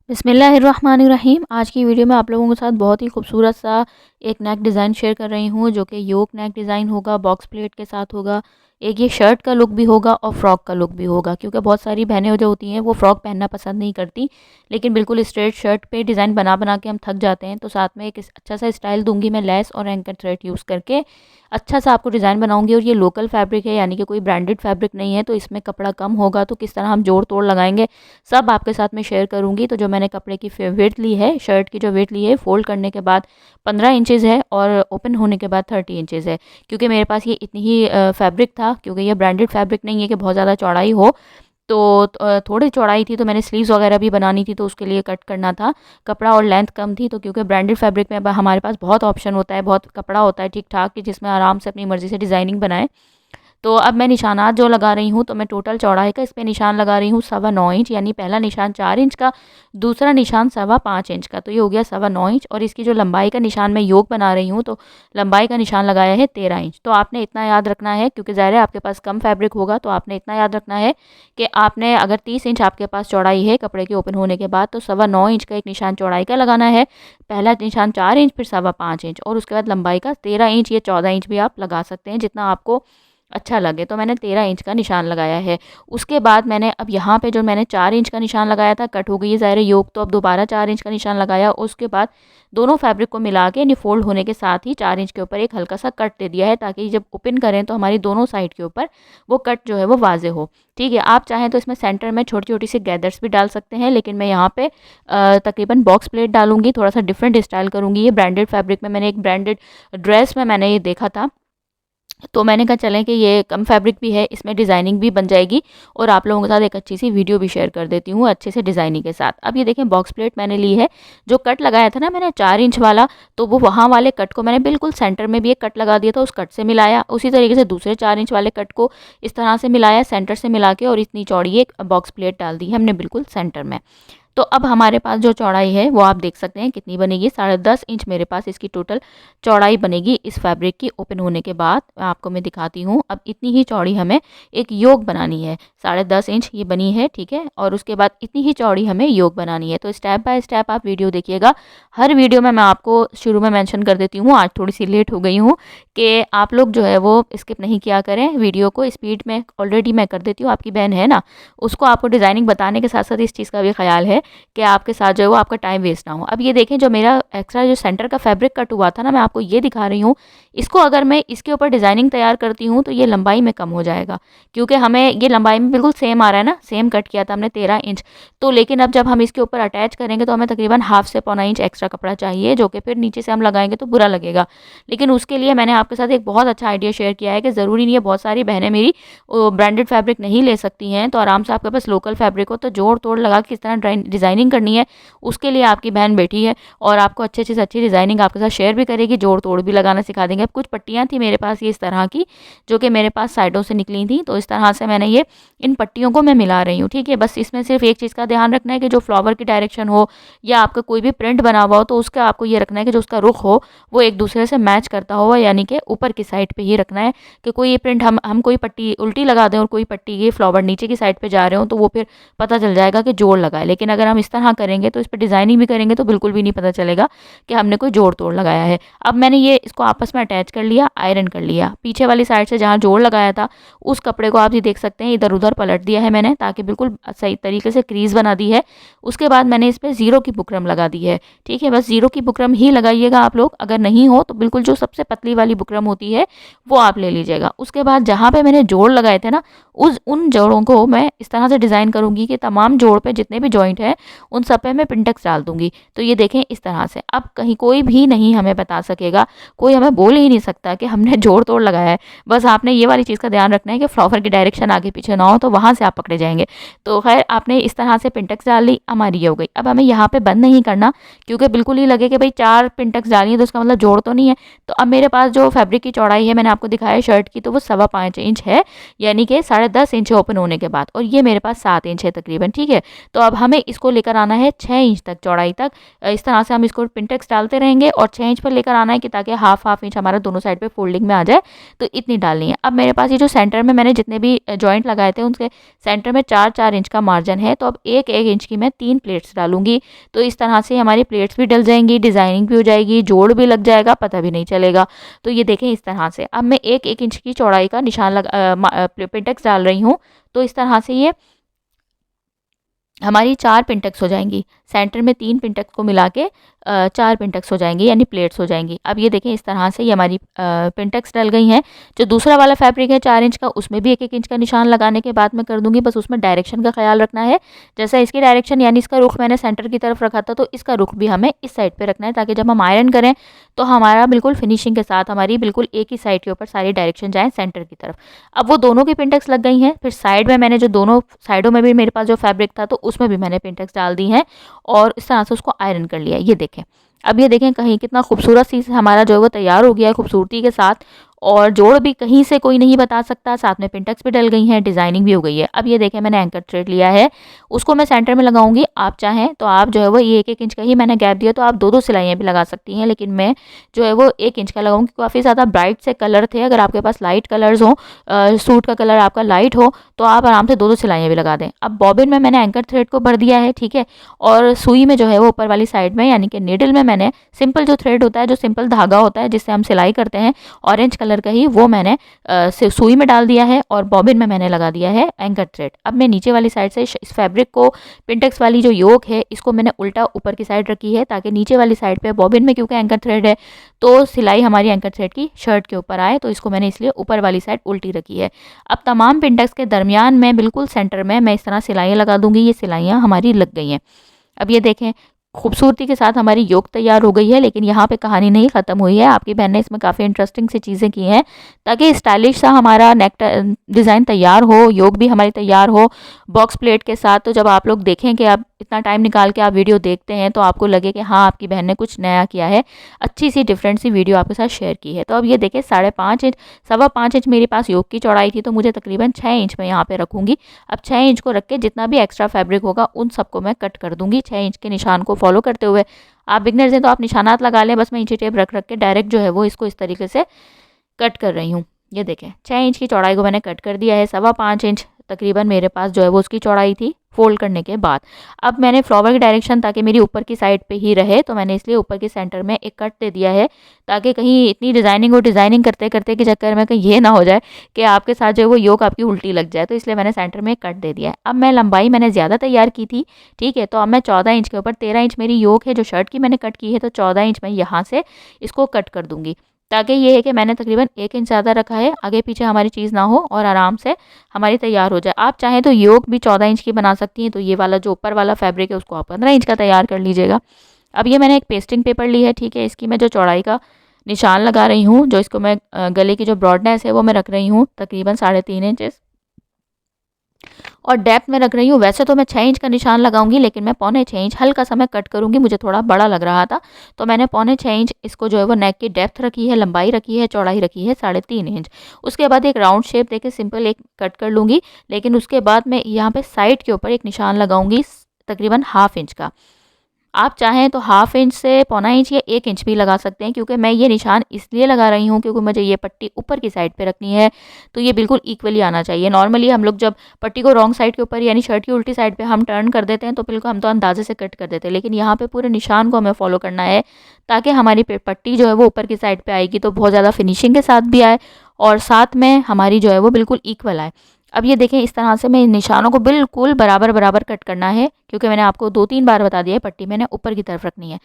बिस्मिल्लाहिर्रहमानिर्रहीम। आज की वीडियो में आप लोगों के साथ बहुत ही खूबसूरत सा एक नेक डिज़ाइन शेयर कर रही हूँ, जो कि योक नेक डिज़ाइन होगा, बॉक्स प्लेट के साथ होगा। एक ये शर्ट का लुक भी होगा और फ्रॉक का लुक भी होगा, क्योंकि बहुत सारी बहनें जो होती हैं वो फ्रॉक पहनना पसंद नहीं करती, लेकिन बिल्कुल स्ट्रेट शर्ट पे डिज़ाइन बना बना के हम थक जाते हैं। तो साथ में एक अच्छा सा स्टाइल दूंगी मैं, लेस और एंकर थ्रेड यूज़ करके अच्छा सा आपको डिज़ाइन बनाऊंगी। और ये लोकल फैब्रिक है, यानी कि कोई ब्रांडेड फैब्रिक नहीं है, तो इसमें कपड़ा कम होगा, तो किस तरह हम जोड़ तोड़ लगाएंगे सब आपके साथ में शेयर करूंगी। तो जो मैंने कपड़े की वेट ली है, शर्ट की जो वेट ली है, फोल्ड करने के बाद 15 इंचेस है और ओपन होने के बाद 30 इंचेस है। क्योंकि मेरे पास ये इतनी ही फैब्रिक था, क्योंकि ये ब्रांडेड फैब्रिक नहीं है कि बहुत ज़्यादा चौड़ाई हो, तो थोड़ी चौड़ाई थी, तो मैंने स्लीव्स वगैरह भी बनानी थी, तो उसके लिए कट करना था कपड़ा, और लेंथ कम थी। तो क्योंकि ब्रांडेड फैब्रिक में हमारे पास बहुत ऑप्शन होता है, बहुत कपड़ा होता है ठीक ठाक, कि जिसमें आराम से अपनी मर्ज़ी से डिज़ाइनिंग बनाए। तो अब मैं निशानात जो लगा रही हूँ, तो मैं टोटल चौड़ाई का इस पे निशान लगा रही हूँ 9.25 इंच, यानी पहला निशान 4 इंच का, दूसरा निशान 5.25 इंच का, तो ये हो गया 9.25 इंच। और इसकी जो लंबाई का निशान मैं योग बना रही हूँ, तो लंबाई का निशान लगाया है 13 इंच। तो आपने इतना याद रखना है, क्योंकि ज़ाहिर है आपके पास कम फैब्रिक होगा, तो आपने इतना याद रखना है कि आपने अगर 30 इंच आपके पास चौड़ाई है कपड़े के ओपन होने के बाद, तो 9.25 इंच का एक निशान चौड़ाई का लगाना है, पहला निशान 4 इंच, फिर 5.25 इंच, और उसके बाद लंबाई का 13 इंच या 14 इंच भी आप लगा सकते हैं, जितना आपको अच्छा लगे। तो मैंने 13 इंच का निशान लगाया है। उसके बाद मैंने अब यहाँ पे जो मैंने 4 इंच का निशान लगाया था, कट हो गई है ज़ाहिर योग, तो अब दोबारा 4 इंच का निशान लगाया। उसके बाद दोनों फैब्रिक को मिला के फोल्ड होने के साथ ही 4 इंच के ऊपर एक हल्का सा कट दे दिया है, ताकि जब ओपन करें तो हमारी दोनों साइड के ऊपर वो कट जो है वो वाजे हो। ठीक है, आप चाहें तो इसमें सेंटर में छोटी छोटी सी गैदर्स भी डाल सकते हैं, लेकिन मैं यहाँ पे तकरीबन बॉक्स प्लेट डालूंगी, थोड़ा सा डिफरेंट स्टाइल करूँगी। ये ब्रांडेड फैब्रिक में मैंने एक ब्रांडेड ड्रेस में मैंने ये देखा था, तो मैंने कहा चलें कि ये कम फैब्रिक भी है, इसमें डिज़ाइनिंग भी बन जाएगी, और आप लोगों के साथ एक अच्छी सी वीडियो भी शेयर कर देती हूँ अच्छे से डिज़ाइनिंग के साथ। अब ये देखें, बॉक्स प्लेट मैंने ली है, जो कट लगाया था ना मैंने 4 इंच वाला, तो वो वहाँ वाले कट को मैंने बिल्कुल सेंटर में भी एक कट लगा दिया था, उस कट से मिलाया। उसी तरीके से दूसरे 4 इंच वाले कट को इस तरह से मिलाया सेंटर से मिला के, और इतनी चौड़ी एक बॉक्स प्लेट डाल दी हमने बिल्कुल सेंटर में। तो अब हमारे पास जो चौड़ाई है वो आप देख सकते हैं कितनी बनेगी, 10.5 इंच मेरे पास इसकी टोटल चौड़ाई बनेगी इस फैब्रिक की ओपन होने के बाद। आपको मैं दिखाती हूँ। अब इतनी ही चौड़ी हमें एक योक बनानी है, 10.5 इंच ये बनी है, ठीक है, और उसके बाद इतनी ही चौड़ी हमें योक बनानी है। तो स्टेप बाय स्टेप आप वीडियो देखिएगा। हर वीडियो में मैं आपको शुरू में मेंशन कर देती हूँ, आज थोड़ी सी लेट हो गई हूँ, कि आप लोग जो है वो स्किप नहीं किया करें वीडियो को, स्पीड में ऑलरेडी मैं कर देती हूँ। आपकी बहन है ना, उसको आपको डिज़ाइनिंग बताने के साथ साथ इस चीज़ का भी ख्याल है कि आपके साथ जो है वो आपका टाइम वेस्ट ना हो। अब ये देखें, जो मेरा एक्स्ट्रा जो सेंटर का फैब्रिक कट हुआ था ना, मैं आपको ये दिखा रही हूँ, इसको अगर मैं इसके ऊपर डिज़ाइनिंग तैयार करती हूँ तो ये लंबाई में कम हो जाएगा, क्योंकि हमें ये लंबाई में बिल्कुल सेम आ रहा है ना, सेम कट किया था हमने 13 इंच। तो लेकिन अब जब हम इसके ऊपर अटैच करेंगे तो हमें तकरीबन हाफ से पौना इंच एक्स्ट्रा कपड़ा चाहिए, जो कि फिर नीचे से हम लगाएंगे तो बुरा लगेगा। लेकिन उसके लिए मैंने आपके साथ एक बहुत अच्छा आइडिया शेयर किया है, कि ज़रूरी नहीं है, बहुत सारी बहनें मेरी ब्रांडेड फैब्रिक नहीं ले सकती हैं, तो आराम से आपके पास लोकल फैब्रिक हो तो जोड़ तोड़ लगा के किस तरह डिज़ाइनिंग करनी है, उसके लिए आपकी बहन बैठी है, और आपको अच्छी से अच्छी डिज़ाइनिंग आपके साथ शेयर भी करेगी, जोड़ तोड़ भी लगाना सिखा देंगे। अब कुछ पट्टियाँ थी मेरे पास ये इस तरह की, जो कि मेरे पास साइडों से निकली थी, तो इस तरह से मैंने ये इन पट्टियों को मैं मिला रही हूँ। ठीक है, बस इसमें सिर्फ एक चीज़ का ध्यान रखना है कि जो फ्लावर की डायरेक्शन हो या आपका कोई भी प्रिंट बना हुआ हो, तो उसका आपको ये रखना है कि जो उसका रुख हो वो एक दूसरे से मैच करता हो, यानी कि ऊपर की साइड पे ही रखना है, कि कोई ये प्रिंट हम कोई पट्टी उल्टी लगा दें और कोई पट्टी ये फ्लावर नीचे की साइड पे जा रहे हो, तो वो फिर पता चल जाएगा कि जोड़ लगा है। लेकिन अगर हम इस तरह करेंगे तो इस पर डिज़ाइनिंग भी करेंगे तो बिल्कुल भी नहीं पता चलेगा कि हमने कोई जोड़ तोड़ लगाया है। अब मैंने ये इसको आपस में अटैच कर लिया, आयरन कर लिया। पीछे वाली साइड से जहाँ जोड़ लगाया था उस कपड़े को आप ये देख सकते हैं इधर उधर पलट दिया है मैंने, ताकि बिल्कुल सही तरीके से क्रीज बना दी है। उसके बाद मैंने इस पर ज़ीरो की बुकरम लगा दी है। ठीक है, बस ज़ीरो की बुकरम ही लगाइएगा आप लोग, अगर नहीं हो तो बिल्कुल जो सबसे पतली वाली बुकरम होती है वो आप ले लीजिएगा। उसके बाद जहाँ पे मैंने जोड़ लगाए थे ना, उन जोड़ों को मैं इस तरह से डिज़ाइन करूँगी कि तमाम जोड़ पे जितने भी जॉइंट हैं उन सब पे मैं पिंटेक्स डाल दूँगी। तो ये देखें इस तरह से, अब कहीं कोई भी नहीं हमें बता सकेगा, कोई हमें बोल ही नहीं सकता कि हमने जोड़ तोड़ लगाया है। बस आपने ये वाली चीज़ का ध्यान रखना है कि फ्लावर की डायरेक्शन आगे पीछे ना हो, तो वहाँ से आप पकड़े जाएंगे। तो खैर आपने इस तरह से पिंटेक्स डाल ली, हमारी ये हो गई। अब हमें यहाँ पे बंद नहीं करना, क्योंकि बिल्कुल ही लगे कि भाई 4 पिंटेक्स डाली है तो उसका मतलब जोड़ तो नहीं है। तो अब मेरे पास जो फैब्रिक की चौड़ाई है मैंने आपको दिखाया शर्ट की, तो वो 5.25 इंच है, यानी कि 10.5 इंच ओपन होने के बाद, और ये मेरे पास 7 इंच है तकरीबन। ठीक है, तो अब हमें इसको लेकर आना है 6 इंच तक चौड़ाई तक। इस तरह से हम इसको पिनटेक्स डालते रहेंगे और 6 इंच पर लेकर आना है कि ताकि हाफ इंच हमारा दोनों साइड पे फोल्डिंग में आ जाए। तो इतनी डालनी है। अब मेरे पास ये जो सेंटर में मैंने जितने भी जॉइंट लगाए थे उनके सेंटर में 4-4 इंच का मार्जिन है। तो अब 1-1 इंच की मैं 3 प्लेट्स डालूंगी। तो इस तरह से हमारी प्लेट्स भी डल जाएंगी, डिज़ाइनिंग भी हो जाएगी, जोड़ भी लग जाएगा, पता भी नहीं चलेगा। तो ये देखें इस तरह से। अब मैं 1-1 इंच की चौड़ाई का निशान पिनटेक्स डाल रही हूँ। तो इस तरह से ये हमारी 4 पिनटेक्स हो जाएंगी। सेंटर में 3 पिनटेक्स को मिला के 4 पिनटेक्स हो जाएंगी, यानी प्लेट्स हो जाएंगी। अब ये देखें इस तरह से ये हमारी पिनटेक्स डल गई हैं। जो दूसरा वाला फैब्रिक है 4 इंच का, उसमें भी 1-1 इंच का निशान लगाने के बाद मैं कर दूंगी। बस उसमें डायरेक्शन का ख्याल रखना है। जैसा इसकी डायरेक्शन यानी इसका रुख मैंने सेंटर की तरफ रखा था, तो इसका रुख भी हमें इस साइड पर रखना है, ताकि जब हम आयरन करें तो हमारा बिल्कुल फिनिशिंग के साथ हमारी बिल्कुल एक ही साइड के ऊपर सारी डायरेक्शन जाए सेंटर की तरफ। अब वो दोनों की पिनटेक्स लग गई हैं। फिर साइड में मैंने जो दोनों साइडों में भी मेरे पास जो फैब्रिक था, तो उसमें भी मैंने पिनटेक्स डाल दी हैं और इस तरह से उसको आयरन कर लिया। ये देखें, अब ये देखें कहीं कितना खूबसूरत सी हमारा जो है वो तैयार हो गया है खूबसूरती के साथ, और जोड़ भी कहीं से कोई नहीं बता सकता। साथ में पिनटेक्स भी डल गई हैं, डिज़ाइनिंग भी हो गई है। अब ये देखें मैंने एंकर थ्रेड लिया है, उसको मैं सेंटर में लगाऊंगी। आप चाहें तो आप जो है वो ये 1-1 इंच का ही मैंने गैप दिया, तो आप 2-2 सिलाइयाँ भी लगा सकती हैं, लेकिन मैं जो है वो 1 इंच का लगाऊंगी। काफ़ी ज़्यादा ब्राइट से कलर थे, अगर आपके पास लाइट कलर्स हो, सूट का कलर आपका लाइट हो, तो आप आराम से 2-2 सिलाइयाँ भी लगा दें। अब बॉबिन में मैंने एंकर थ्रेड को भर दिया है, ठीक है, और सुई में जो है वो ऊपर वाली साइड में यानी कि नीडल में मैंने सिंपल जो थ्रेड होता है, जो सिंपल धागा होता है जिससे हम सिलाई करते हैं ऑरेंज कलर का ही, वो मैंने सुई में डाल दिया है और बॉबिन में मैंने लगा दिया है एंकर थ्रेड। अब मैं नीचे वाली साइड से इस फैब्रिक को, पिनटेक्स वाली जो योक है, इसको मैंने उल्टा ऊपर की साइड रखी है, ताकि नीचे वाली साइड पे बॉबिन में क्योंकि एंकर थ्रेड है तो सिलाई हमारी एंकर थ्रेड की शर्ट के ऊपर आए, तो इसको मैंने इसलिए ऊपर वाली साइड उल्टी रखी है। अब तमाम पिनटेक्स के दरमियान में बिल्कुल सेंटर में मैं इस तरह सिलाइयाँ लगा दूंगी। ये सिलाइयाँ हमारी लग गई हैं। अब ये देखें खूबसूरती के साथ हमारी योक तैयार हो गई है, लेकिन यहाँ पे कहानी नहीं ख़त्म हुई है। आपकी बहन ने इसमें काफ़ी इंटरेस्टिंग सी चीज़ें की हैं, ताकि स्टाइलिश सा हमारा नेक डिज़ाइन तैयार हो, योक भी हमारी तैयार हो बॉक्स प्लेट के साथ। तो जब आप लोग देखें कि आप इतना टाइम निकाल के आप वीडियो देखते हैं, तो आपको लगे कि हाँ आपकी बहन ने कुछ नया किया है, अच्छी सी डिफरेंट सी वीडियो आपके साथ शेयर की है। तो अब ये देखें 5.5 इंच 5.25 इंच मेरे पास योक की चौड़ाई थी, तो मुझे तकरीबन 6 इंच में यहाँ पे रखूँगी। अब 6 इंच को रख के जितना भी एक्स्ट्रा फैब्रिक होगा उन सबको मैं कट कर दूँगी 6 इंच के निशान को फॉलो करते हुए। आप बिगनर्स हैं तो आप निशानात लगा लें, बस मैं इंची टेप रख के डायरेक्ट जो है वो इसको इस तरीके से कट कर रही हूँ। ये देखें 6 इंच की चौड़ाई को मैंने कट कर दिया है। 5.25 इंच तकरीबन मेरे पास जो है वो उसकी चौड़ाई थी फोल्ड करने के बाद। अब मैंने फ्लावर की डायरेक्शन ताकि मेरी ऊपर की साइड पे ही रहे, तो मैंने इसलिए ऊपर के सेंटर में एक कट दे दिया है, ताकि कहीं इतनी डिज़ाइनिंग और डिज़ाइनिंग करते करते के चक्कर में कहीं ये ना हो जाए कि आपके साथ जो है वो योक आपकी उल्टी लग जाए। तो इसलिए मैंने सेंटर में एक कट दे दिया है। अब मैं लंबाई मैंने ज़्यादा तैयार की थी, ठीक है, तो अब मैं 14 इंच के ऊपर 13 इंच मेरी योक है जो शर्ट की मैंने कट की है, तो 14 इंच मैं यहाँ से इसको कट कर दूँगी, ताकि ये है कि मैंने तकरीबन 1 इंच ज़्यादा रखा है, आगे पीछे हमारी चीज़ ना हो और आराम से हमारी तैयार हो जाए। आप चाहें तो योक भी 14 इंच की बना सकती हैं, तो ये वाला जो ऊपर वाला फैब्रिक है उसको आप 15 इंच का तैयार कर लीजिएगा। अब ये मैंने एक पेस्टिंग पेपर ली है, ठीक है, इसकी मैं जो चौड़ाई का निशान लगा रही हूँ, जो इसको मैं गले की जो ब्रॉडनेस है वो मैं रख रही हूँ तकरीबन 3.5 इंचेस, और डेप्थ में रख रही हूँ। वैसे तो मैं 6 इंच का निशान लगाऊंगी, लेकिन मैं 1.25 इंच हल्का सा मैं कट करूंगी, मुझे थोड़ा बड़ा लग रहा था, तो मैंने 1.25 इंच इसको जो है वो नेक की डेप्थ रखी है, लंबाई रखी है, चौड़ाई रखी है 3.5 इंच। उसके बाद एक राउंड शेप देके सिंपल एक कट कर लूँगी, लेकिन उसके बाद मैं यहाँ पे साइड के ऊपर एक निशान लगाऊंगी तकरीबन 1/2 इंच का। आप चाहें तो 1/2 इंच से 1.25 इंच या 1 इंच भी लगा सकते हैं, क्योंकि मैं ये निशान इसलिए लगा रही हूँ क्योंकि मुझे ये पट्टी ऊपर की साइड पे रखनी है, तो ये बिल्कुल इक्वली आना चाहिए। नॉर्मली हम लोग जब पट्टी को रॉन्ग साइड के ऊपर यानी शर्ट की उल्टी साइड पे हम टर्न कर देते हैं, तो बिल्कुल हम तो अंदाजे से कट कर देते हैं, लेकिन यहाँ पे पूरे निशान को हमें फॉलो करना है, ताकि हमारी पट्टी जो है वो ऊपर की साइड पर आएगी तो बहुत ज़्यादा फिनिशिंग के साथ भी आए और साथ में हमारी जो है वो बिल्कुल इक्वल आए। अब ये देखें इस तरह से मैं इन निशानों को बिल्कुल बराबर बराबर कट करना है, क्योंकि मैंने आपको 2-3 बार बता दिया है पट्टी मैंने ऊपर की तरफ रखनी है।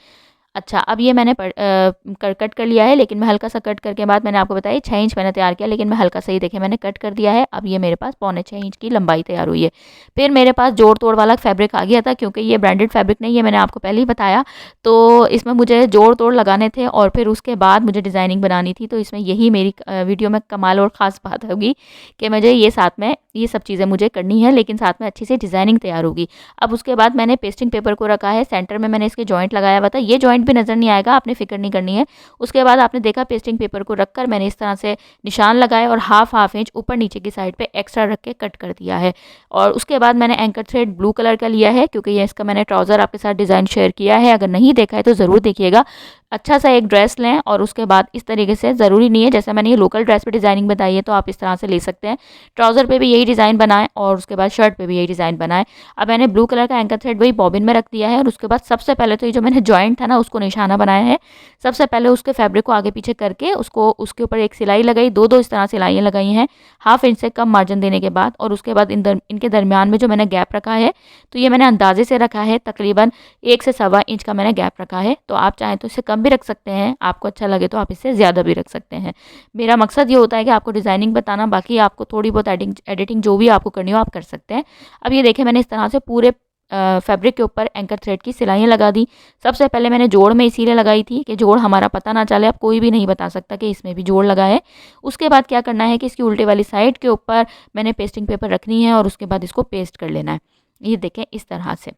अच्छा, अब ये मैंने कट कर लिया है, लेकिन मैं हल्का सा कट करके बाद मैंने आपको बताया 6 इंच मैंने तैयार किया, लेकिन मैं हल्का सा ही देखें मैंने कट कर दिया है। अब ये मेरे पास 1.25 इंच की लंबाई तैयार हुई है। फिर मेरे पास जोड़ तोड़ वाला फैब्रिक आ गया था, क्योंकि ये ब्रांडेड फैब्रिक नहीं है, मैंने आपको पहले ही बताया, तो इसमें मुझे जोड़ तोड़ लगाने थे और फिर उसके बाद मुझे डिज़ाइनिंग बनानी थी। तो इसमें यही मेरी वीडियो में कमाल और ख़ास बात होगी कि मुझे ये साथ में ये सब चीज़ें मुझे करनी है, लेकिन साथ में अच्छी सी डिज़ाइनिंग तैयार होगी। अब उसके बाद मैंने पेस्टिंग पेपर को रखा है, सेंटर में मैंने इसके जॉइंट लगाया हुआ था। ये जॉइंट भी नज़र नहीं आएगा, आपने फ़िक्र नहीं करनी है। उसके बाद आपने देखा पेस्टिंग पेपर को रखकर मैंने इस तरह से निशान लगाए और हाफ इंच ऊपर नीचे की साइड पे एक्स्ट्रा रख के कट कर दिया है। और उसके बाद मैंने एंकर थ्रेड ब्लू कलर का लिया है, क्योंकि ये इसका मैंने ट्राउज़र आपके साथ डिज़ाइन शेयर किया है। अगर नहीं देखा है तो ज़रूर देखिएगा। अच्छा सा एक ड्रेस लें और उसके बाद इस तरीके से, ज़रूरी नहीं है जैसे मैंने ये लोकल ड्रेस पे डिज़ाइनिंग बताई है तो आप इस तरह से ले सकते हैं। ट्राउज़र पे भी यही डिज़ाइन बनाएं और उसके बाद शर्ट पे भी यही डिज़ाइन बनाएं। अब मैंने ब्लू कलर का एंकर थ्रेड वही बॉबिन में रख दिया है और उसके बाद सबसे पहले तो ये जो मैंने जॉइंट था ना उसको निशाना बनाया है। सबसे पहले उसके फैब्रिक को आगे पीछे करके उसको उसके ऊपर एक सिलाई लगाई, दो इस तरह सिलाइयाँ लगाई हैं हाफ इंच से कम मार्जिन देने के बाद। और उसके बाद इनके दरमियान में जो मैंने गैप रखा है तो ये मैंने अंदाजे से रखा है, तकरीबन 1 से सवा इंच का मैंने गैप रखा है। तो आप चाहें तो इससे कम भी रख सकते हैं, आपको अच्छा लगे तो आप इससे ज़्यादा भी रख सकते हैं। मेरा मकसद ये होता है कि आपको डिज़ाइनिंग बताना, बाकी आपको थोड़ी बहुत एडिटिंग जो भी आपको करनी हो आप कर सकते हैं। अब ये देखें मैंने इस तरह से पूरे फैब्रिक के ऊपर एंकर थ्रेड की सिलाइयाँ लगा दी। सबसे पहले मैंने जोड़ में इसीलिए लगाई थी कि जोड़ हमारा पता ना चले, अब कोई भी नहीं बता सकता कि इसमें भी जोड़ लगा है। उसके बाद क्या करना है कि इसकी उल्टे वाली साइड के ऊपर मैंने पेस्टिंग पेपर रखनी है और उसके बाद इसको पेस्ट कर लेना है। ये देखें इस तरह से।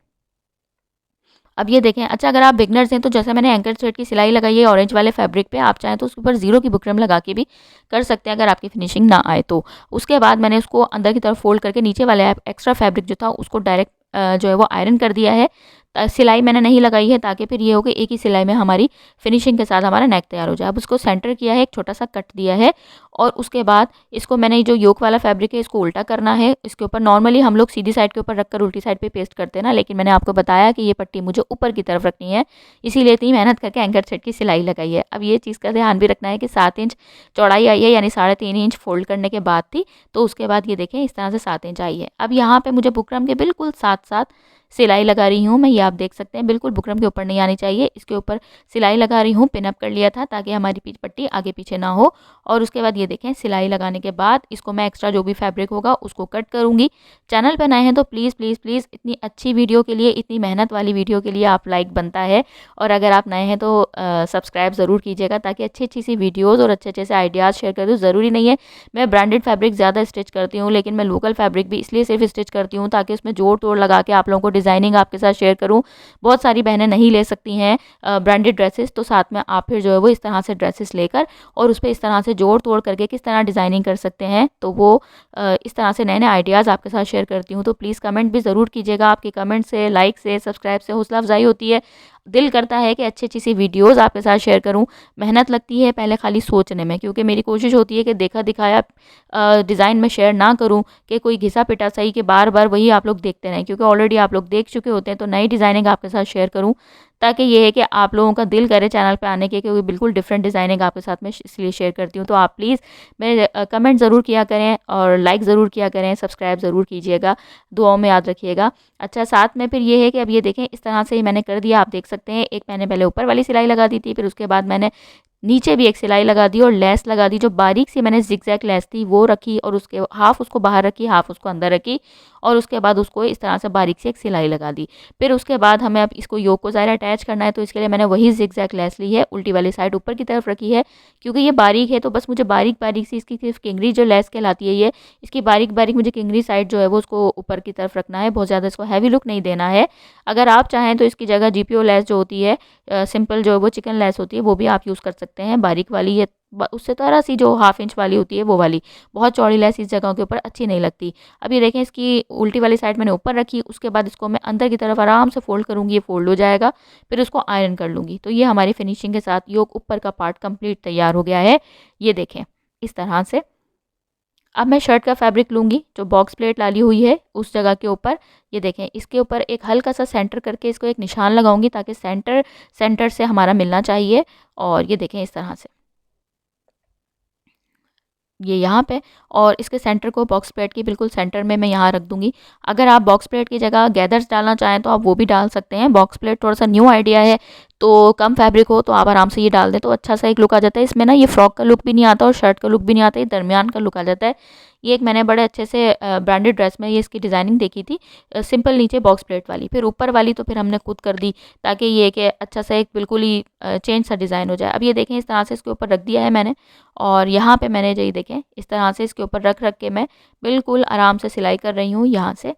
अब ये देखें, अच्छा अगर आप बिगनर्स हैं तो जैसे मैंने एंकर थ्रेड की सिलाई लगाई है ऑरेंज वाले फैब्रिक पे, आप चाहें तो उसके ऊपर ज़ीरो की बुकरम लगा के भी कर सकते हैं अगर आपकी फिनिशिंग ना आए तो। उसके बाद मैंने उसको अंदर की तरफ फोल्ड करके नीचे वाले एक्स्ट्रा फैब्रिक जो था उसको डायरेक्ट जो है वो आयरन कर दिया है। सिलाई मैंने नहीं लगाई है ताकि फिर ये हो कि एक ही सिलाई में हमारी फिनिशिंग के साथ हमारा नेक तैयार हो जाए। अब उसको सेंटर किया है, एक छोटा सा कट दिया है और उसके बाद इसको मैंने जो योक वाला फैब्रिक है इसको उल्टा करना है। इसके ऊपर नॉर्मली हम लोग सीधी साइड के ऊपर रखकर उल्टी साइड पे पेस्ट करते हैं ना, लेकिन मैंने आपको बताया कि ये पट्टी मुझे ऊपर की तरफ रखनी है, इसीलिए इतनी मेहनत करके एंकर थ्रेड की सिलाई लगाई है। अब ये चीज़ का ध्यान भी रखना है कि 7 इंच चौड़ाई आई है, यानी 3.5 इंच फोल्ड करने के बाद थी, तो उसके बाद ये देखें इस तरह से 7 इंच आई है। अब यहाँ पर मुझे बुकरम के बिल्कुल साथ साथ सिलाई लगा रही हूँ मैं, ये आप देख सकते हैं बिल्कुल बुकरम के ऊपर नहीं आनी चाहिए, इसके ऊपर सिलाई लगा रही हूँ। पिन अप कर लिया था ताकि हमारी पट्टी आगे पीछे ना हो। और उसके बाद ये देखें सिलाई लगाने के बाद इसको मैं एक्स्ट्रा जो भी फैब्रिक होगा उसको कट करूँगी। चैनल पर नए हैं तो प्लीज़ प्लीज़ प्लीज़ इतनी अच्छी वीडियो के लिए, इतनी मेहनत वाली वीडियो के लिए आप लाइक बनता है, और अगर आप नए हैं तो सब्सक्राइब ज़रूर कीजिएगा ताकि अच्छी अच्छी सी वीडियोज़ और अच्छे अच्छे से आइडियाज़ शेयर कर दूँ। ज़रूरी नहीं है मैं ब्रांडेड फैब्रिक ज़्यादा स्टिच करती हूँ, लेकिन मैं लोकल फैब्रिक भी इसलिए सिर्फ स्टिच करती हूँ ताकि उसमें जोड़ तोड़ लगा के आप लोगों को डिज़ाइनिंग आपके साथ शेयर करूँ। बहुत सारी बहनें नहीं ले सकती हैं ब्रांडेड ड्रेसेस, तो साथ में आप फिर जो है वो इस तरह से ड्रेसेस लेकर और उस पर इस तरह से जोड़ तोड़ करके किस तरह डिज़ाइनिंग कर सकते हैं, तो वो इस तरह से नए नए आइडियाज़ आपके साथ शेयर करती हूँ। तो प्लीज़ कमेंट भी ज़रूर कीजिएगा, आपके कमेंट से, लाइक से, सब्सक्राइब से हौसला अफजाई होती है। दिल करता है कि अच्छी अच्छी सी वीडियोज़ आपके साथ शेयर करूं। मेहनत लगती है पहले खाली सोचने में, क्योंकि मेरी कोशिश होती है कि देखा दिखाया डिज़ाइन में शेयर ना करूं कि कोई घिसा पिटा सही कि बार बार वही आप लोग देखते रहें, क्योंकि ऑलरेडी आप लोग देख चुके होते हैं। तो नई डिज़ाइनिंग आपके साथ शेयर करूं ताकि ये है कि आप लोगों का दिल करे चैनल पे आने के, क्योंकि बिल्कुल डिफरेंट डिज़ाइनिंग आपके साथ में इसलिए शेयर करती हूँ। तो आप प्लीज़ मेरे कमेंट ज़रूर किया करें और लाइक ज़रूर किया करें, सब्सक्राइब ज़रूर कीजिएगा, दुआओं में याद रखिएगा। अच्छा साथ में फिर ये है कि अब ये देखें इस तरह से ही मैंने कर दिया, आप देख सकते हैं। एक मैंने पहले ऊपर वाली सिलाई लगा दी थी, फिर उसके बाद मैंने नीचे भी एक सिलाई लगा दी और लेस लगा दी। जो बारीक सी मैंने जिगजैग लेस थी वो रखी और उसके हाफ उसको बाहर रखी, हाफ उसको अंदर रखी और उसके बाद उसको इस तरह से बारीक सी एक सिलाई लगा दी। फिर उसके बाद हमें अब इसको योक को ज़ाहिर अटैच करना है, तो इसके लिए मैंने वही जिगजैग लेस ली है, उल्टी वाली साइड ऊपर की तरफ रखी है। क्योंकि ये बारीक है तो बस मुझे बारीक बारीक सी इसकी सिर्फ किंगरी जो लेस कहलाती है, ये इसकी बारीक बारीक मुझे किंगरी साइड जो है वो उसको ऊपर की तरफ रखना है, बहुत ज़्यादा इसको हैवी लुक नहीं देना है। अगर आप चाहें तो इसकी जगह जीपीओ लेस जो होती है, सिंपल जो है वो चिकन लेस होती है, वो भी आप यूज़ कर सकते हैं। बारीक वाली ये उससे थोड़ा सी जो हाफ इंच वाली होती है वो वाली, बहुत चौड़ी लेस इस जगहों के ऊपर अच्छी नहीं लगती। अब ये देखें इसकी उल्टी वाली साइड मैंने ऊपर रखी, उसके बाद इसको मैं अंदर की तरफ आराम से फोल्ड करूँगी, ये फोल्ड हो जाएगा, फिर उसको आयरन कर लूँगी। तो ये हमारी फिनिशिंग के साथ योक ऊपर का पार्ट कंप्लीट तैयार हो गया है। ये देखें इस तरह से। अब मैं शर्ट का फैब्रिक लूँगी, जो बॉक्स प्लेट डाली हुई है उस जगह के ऊपर, ये देखें इसके ऊपर एक हल्का सा सेंटर करके इसको एक निशान लगाऊंगी ताकि सेंटर से हमारा मिलना चाहिए। और ये देखें इस तरह से, ये यहाँ पे, और इसके सेंटर को बॉक्स प्लेट की बिल्कुल सेंटर में मैं यहाँ रख दूँगी। अगर आप बॉक्स प्लेट की जगह गैदर्स डालना चाहें तो आप वो भी डाल सकते हैं। बॉक्स प्लेट थोड़ा सा न्यू आइडिया है, तो कम फैब्रिक हो तो आप आराम से ये डाल दें तो अच्छा सा एक लुक आ जाता है। इसमें ना ये फ्रॉक का लुक भी नहीं आता और शर्ट का लुक भी नहीं आता, ये दरमियान का लुक आ जाता है। ये एक मैंने बड़े अच्छे से ब्रांडेड ड्रेस में ये इसकी डिज़ाइनिंग देखी थी, सिंपल नीचे बॉक्स प्लेट वाली। फिर ऊपर वाली तो फिर हमने खुद कर दी ताकि ये कि अच्छा सा एक बिल्कुल ही चेंज सा डिज़ाइन हो जाए। अब ये देखें इस तरह से इसके ऊपर रख दिया है मैंने, और यहाँ पे मैंने ये देखें इस तरह से इसके ऊपर रख रख के मैं बिल्कुल आराम से सिलाई कर रही हूँ यहाँ से।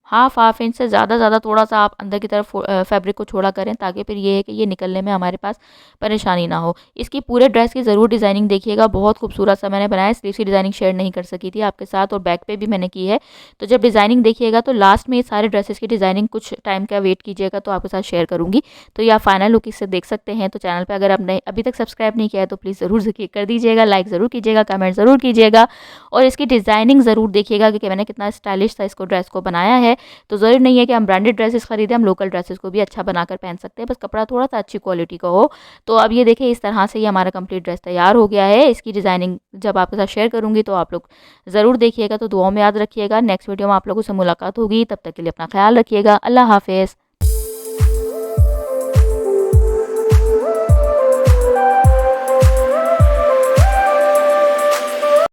हाफ इंच से ज़्यादा थोड़ा-सा आप अंदर की तरफ फैब्रिक को छोड़ा करें ताकि फिर ये है कि ये निकलने में हमारे पास परेशानी ना हो। इसकी पूरे ड्रेस की ज़रूर डिज़ाइनिंग देखिएगा, बहुत खूबसूरत सा मैंने बनाया है। स्लीव्स की डिज़ाइनिंग शेयर नहीं कर सकी थी आपके साथ और बैक पे भी मैंने की है। तो जब डिज़ाइनिंग देखिएगा तो लास्ट में ये सारे ड्रेसेस की डिज़ाइनिंग कुछ टाइम का वेट कीजिएगा तो आपके साथ शेयर करूँगी। तो ये आप फाइनल लुक इससे देख सकते हैं। तो चैनल पे अगर आपने अभी तक सब्सक्राइब नहीं किया है तो प्लीज़ ज़रूर से कर दीजिएगा, लाइक ज़रूर कीजिएगा, कमेंट ज़रूर कीजिएगा और इसकी डिज़ाइनिंग ज़रूर देखिएगा कि मैंने कितना स्टाइलिश सा इसको ड्रेस को बनाया है। तो ज़रूरी नहीं है कि हम ब्रांडेड ड्रेसेस खरीदें, हम लोकल ड्रेसेस को भी अच्छा बनाकर पहन सकते हैं, बस कपड़ा थोड़ा-सा अच्छी क्वालिटी का हो। तो अब ये देखिए इस तरह से ये हमारा कंप्लीट ड्रेस तैयार हो गया है। इसकी डिज़ाइनिंग जब आपके साथ शेयर करूँगी तो आप लोग ज़रूर देखिएगा, तो दुआओं में याद रखिएगा। नेक्स्ट वीडियो में आप लोगों से मुलाकात होगी, तब तक के लिए अपना ख़्याल रखिएगा। अल्लाह हाफ़िज़।